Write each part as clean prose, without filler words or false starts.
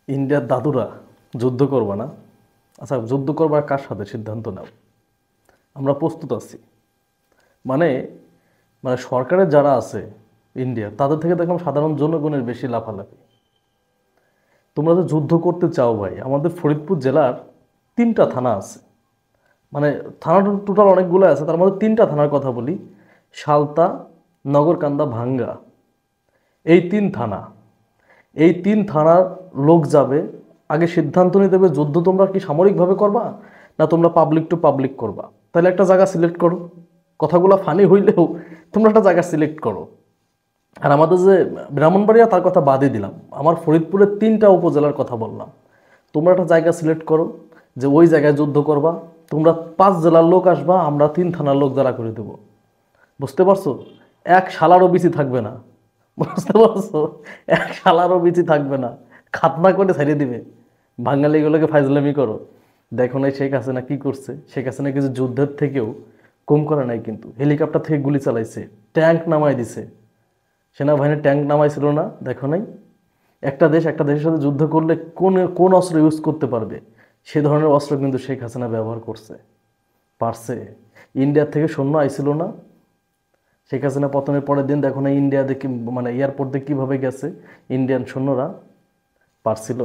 ইন্ডিয়ার দাদুরা যুদ্ধ করবে না। আচ্ছা, যুদ্ধ করবার কার সাথে সিদ্ধান্ত নাও। আমরা প্রস্তুত আছি। মানে মানে সরকারের যারা আছে ইন্ডিয়া, তাদের থেকে দেখলাম সাধারণ জনগণের বেশি লাফালাফি। তোমরা তো যুদ্ধ করতে চাও ভাই, আমাদের ফরিদপুর জেলার 3টা থানা আছে। মানে থানা টোটাল অনেকগুলো আছে, তার মধ্যে 3টা থানার কথা বলি। সালতা, নগরকান্দা, ভাঙ্গা, এই 3 থানা। এই 3 থানার লোক যাবে, আগে সিদ্ধান্ত নিতে হবে যুদ্ধ তোমরা কি সামরিকভাবে করবা না তোমরা পাবলিক টু পাবলিক করবা। তাহলে একটা জায়গা সিলেক্ট করো। কথাগুলো ফানি হইলেও তোমরা একটা জায়গা সিলেক্ট করো। আর আমাদের যে ব্রাহ্মণবাড়িয়া, তার কথা বাদই দিলাম, আমার ফরিদপুরের 3টা উপজেলার কথা বললাম। তোমরা একটা জায়গা সিলেক্ট করো যে ওই জায়গায় যুদ্ধ করবা। তোমরা 5 জেলার লোক আসবা, আমরা 3 থানার লোক দ্বারা করে দেবো। বুঝতে পারছো? এক শালারও বিচি থাকবে না। বুঝতে পারছো? এক শালারও বিচি থাকবে না। খাতনা করে ছাড়িয়ে দিবে। বাঙালিগুলোকে ফাইজলামি করো। দেখো নাই শেখ হাসিনা কি করছে? শেখ হাসিনা কিছু যুদ্ধের থেকেও কম করে নাই, কিন্তু হেলিকপ্টার থেকে গুলি চালাইছে, ট্যাঙ্ক নামাই দিছে। সেনাবাহিনী ট্যাঙ্ক নামাইছিল না? দেখো নাই? একটা দেশ একটা দেশের সাথে যুদ্ধ করলে কোন কোন অস্ত্র ইউজ করতে পারবে, সে ধরনের অস্ত্র কিন্তু শেখ হাসিনা ব্যবহার করছে, পারছে। ইন্ডিয়ার থেকে সৈন্য আইছিল না? শেখ হাসিনা পতনের পরের দিন দেখো না ইন্ডিয়া দেখি, মানে এয়ারপোর্ট দিয়ে কীভাবে গেছে ইন্ডিয়ান সৈন্যরা? পারছিল?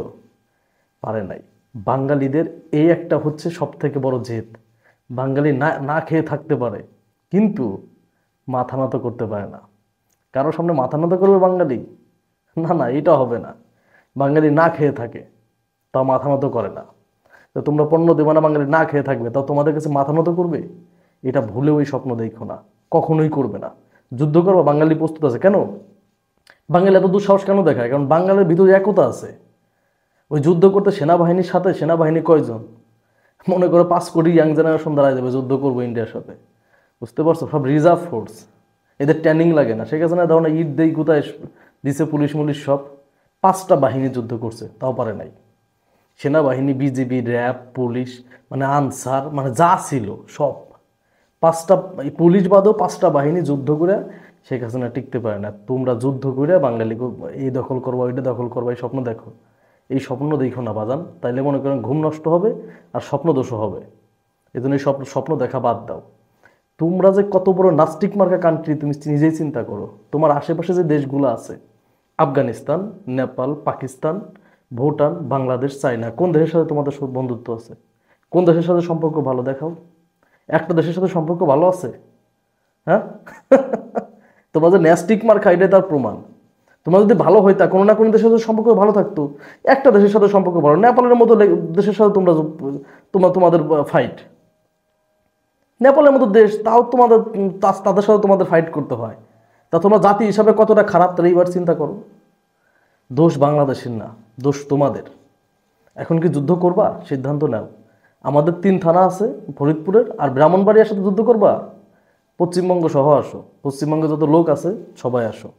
পারে নাই। বাঙালিদের এই একটা হচ্ছে সব থেকে বড় জেদ। বাঙালি না না খেয়ে থাকতে পারে, কিন্তু মাথা নত করতে পারে না। কারোর সামনে মাথা নত করবে বাঙালি? না না, এটা হবে না। বাঙালি না খেয়ে থাকে, তাও মাথা নত করে না। তো তোমরা পণ্য দেবে না, বাঙালি না খেয়ে থাকবে, তাও তোমাদের কাছে মাথা নত করবে? এটা ভুলেও এই স্বপ্ন দেখো না, কখনোই করবে না। যুদ্ধ করবো, বাঙালি প্রস্তুত আছে। কেন বাঙালি এত দুঃসাহস কেন দেখায়? কারণ বাঙালির ভিতরে একতা আছে। ওই যুদ্ধ করতে সেনাবাহিনীর সাথে, সেনাবাহিনী কয়জন? মনে করো 5 কোটি ইয়াং জেনারেশন দাঁড়ায় যাবে যুদ্ধ করবো ইন্ডিয়ার সাথে। বুঝতে পারছো? সব রিজার্ভ ফোর্স, এদের ট্রেনিং লাগে না। ঠিক আছে না, ধরো না ঈদ দেই কোথায় দিছে, পুলিশ মুলিশ সব। 5টা বাহিনী যুদ্ধ করছে, তাও পারে নাই। সেনাবাহিনী, বিজিবি, র্যাব, পুলিশ, মানে আনসার, মানে যা ছিল সব। 5টা, পুলিশ বাদেও 5টা বাহিনী যুদ্ধ করে শেখ হাসিনা টিকতে পারে না। তোমরা যুদ্ধ করে বাঙালিকে এই দখল করবো, ওইটা দখল করবো, এই স্বপ্ন দেখো। এই স্বপ্ন দেখো না বাজান, তাইলে মনে করেন ঘুম নষ্ট হবে আর স্বপ্ন দোষও হবে। এই জন্য এই স্বপ্ন দেখা বাদ দাও। তোমরা যে কত বড় নাস্তিক মার্কা কান্ট্রি, তুমি নিজেই চিন্তা করো। তোমার আশেপাশে যে দেশগুলো আছে, আফগানিস্তান, নেপাল, পাকিস্তান, ভুটান, বাংলাদেশ, চায়না, কোন দেশের সাথে তোমাদের বন্ধুত্ব আছে? কোন দেশের সাথে সম্পর্ক ভালো দেখাও। একটা দেশের সাথে সম্পর্ক ভালো আছে? হ্যাঁ? তোমাদের ন্যাস্টিক মার খাইলে তার প্রমাণ। তোমার যদি ভালো হইতা, কোনো না কোনো দেশের সাথে সম্পর্ক ভালো থাকতো। একটা দেশের সাথে সম্পর্ক ভালো, নেপালের মতো দেশের সাথে তোমরা তোমাদের ফাইট। নেপালের মতো দেশ, তাও তোমাদের তাদের সাথে তোমাদের ফাইট করতে হয়। তা তোমরা জাতি হিসাবে কতটা খারাপ, তাহলে এইবার চিন্তা করো। দোষ বাংলাদেশের না, দোষ তোমাদের। এখন কি যুদ্ধ করবা? সিদ্ধান্ত নাও। আমাদের 3 থানা আছে ফরিদপুরের, আর ব্রাহ্মণবাড়িয়ার সাথে যুদ্ধ করবা? পশ্চিমবঙ্গ সহ আসো, পশ্চিমবঙ্গে যত লোক আছে সবাই আসো।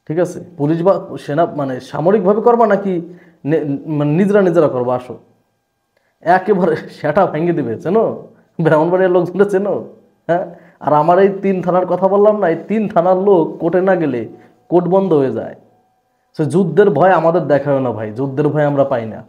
ঠিক আছে? পুলিশ বা সেনা, মানে সামরিকভাবে করবা নাকি মানে নিজেরা নিজেরা করবা? আসো। একেবারে সেটা ভেঙে দিবে, চেনো? ব্রাহ্মণবাড়িয়ার লোকগুলো চেনো? হ্যাঁ? আর আমার এই 3 থানার কথা বললাম না, এই 3 থানার লোক কোর্টে না গেলে কোর্ট বন্ধ হয়ে যায়। সে যুদ্ধের ভয় আমাদের দেখায় না ভাই, যুদ্ধের ভয় আমরা পাই না।